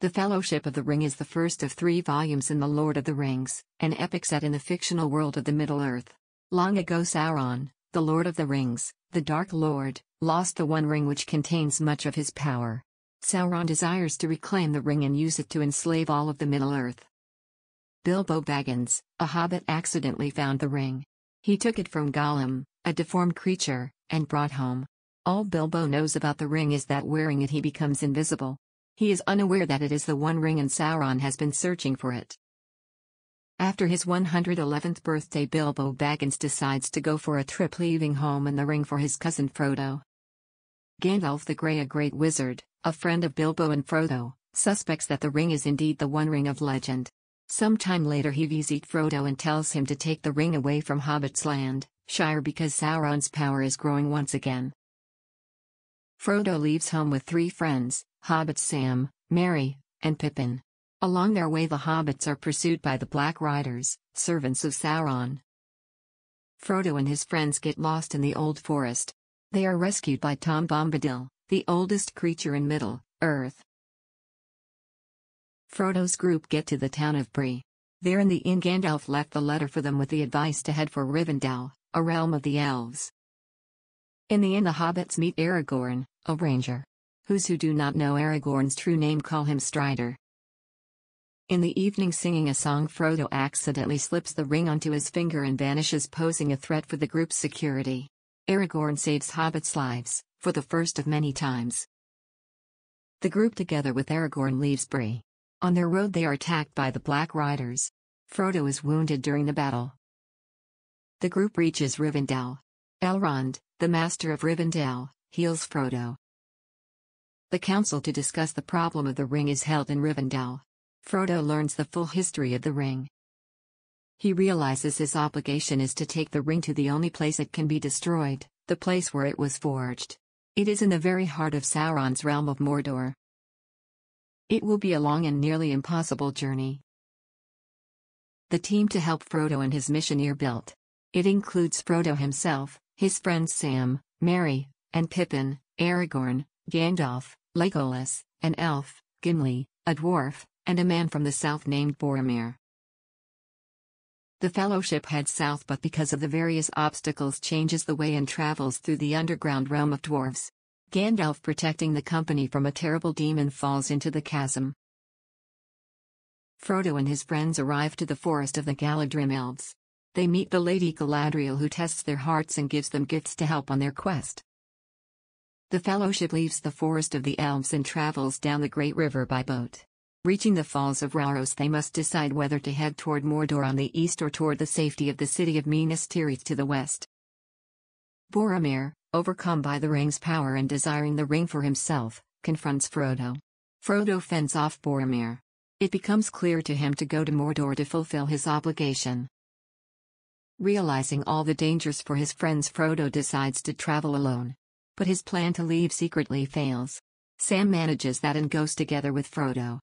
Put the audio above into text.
The Fellowship of the Ring is the first of 3 volumes in The Lord of the Rings, an epic set in the fictional world of the Middle-earth. Long ago Sauron, the Lord of the Rings, the Dark Lord, lost the One Ring which contains much of his power. Sauron desires to reclaim the ring and use it to enslave all of the Middle-earth. Bilbo Baggins, a hobbit, accidentally found the ring. He took it from Gollum, a deformed creature, and brought home. All Bilbo knows about the ring is that wearing it he becomes invisible. He is unaware that it is the One Ring and Sauron has been searching for it. After his 111th birthday, Bilbo Baggins decides to go for a trip, leaving home and the ring for his cousin Frodo. Gandalf the Grey, a great wizard, a friend of Bilbo and Frodo, suspects that the ring is indeed the One Ring of legend. Sometime later he visits Frodo and tells him to take the ring away from Hobbit's land, Shire, because Sauron's power is growing once again. Frodo leaves home with 3 friends, hobbits Sam, Merry, and Pippin. Along their way the hobbits are pursued by the Black Riders, servants of Sauron. Frodo and his friends get lost in the old forest. They are rescued by Tom Bombadil, the oldest creature in Middle-earth. Frodo's group get to the town of Bree. There in the inn Gandalf left the letter for them with the advice to head for Rivendell, a realm of the elves. In the inn the hobbits meet Aragorn, a ranger. Those who do not know Aragorn's true name call him Strider. In the evening, singing a song, Frodo accidentally slips the ring onto his finger and vanishes, posing a threat for the group's security. Aragorn saves hobbits' lives, for the first of many times. The group together with Aragorn leaves Bree. On their road they are attacked by the Black Riders. Frodo is wounded during the battle. The group reaches Rivendell. Elrond, the master of Rivendell, heals Frodo. The council to discuss the problem of the ring is held in Rivendell. Frodo learns the full history of the ring. He realizes his obligation is to take the ring to the only place it can be destroyed, the place where it was forged. It is in the very heart of Sauron's realm of Mordor. It will be a long and nearly impossible journey. The team to help Frodo and his mission are built. It includes Frodo himself, his friends Sam, Merry, and Pippin, Aragorn, Gandalf, Legolas, an elf, Gimli, a dwarf, and a man from the south named Boromir. The Fellowship heads south, but because of the various obstacles changes the way and travels through the underground realm of dwarves. Gandalf, protecting the company from a terrible demon, falls into the chasm. Frodo and his friends arrive to the forest of the Galadrim elves. They meet the Lady Galadriel, who tests their hearts and gives them gifts to help on their quest. The Fellowship leaves the forest of the elves and travels down the Great River by boat. Reaching the Falls of Rauros, they must decide whether to head toward Mordor on the east or toward the safety of the city of Minas Tirith to the west. Boromir, overcome by the ring's power and desiring the ring for himself, confronts Frodo. Frodo fends off Boromir. It becomes clear to him to go to Mordor to fulfill his obligation. Realizing all the dangers for his friends, Frodo decides to travel alone. But his plan to leave secretly fails. Sam manages that and goes together with Frodo.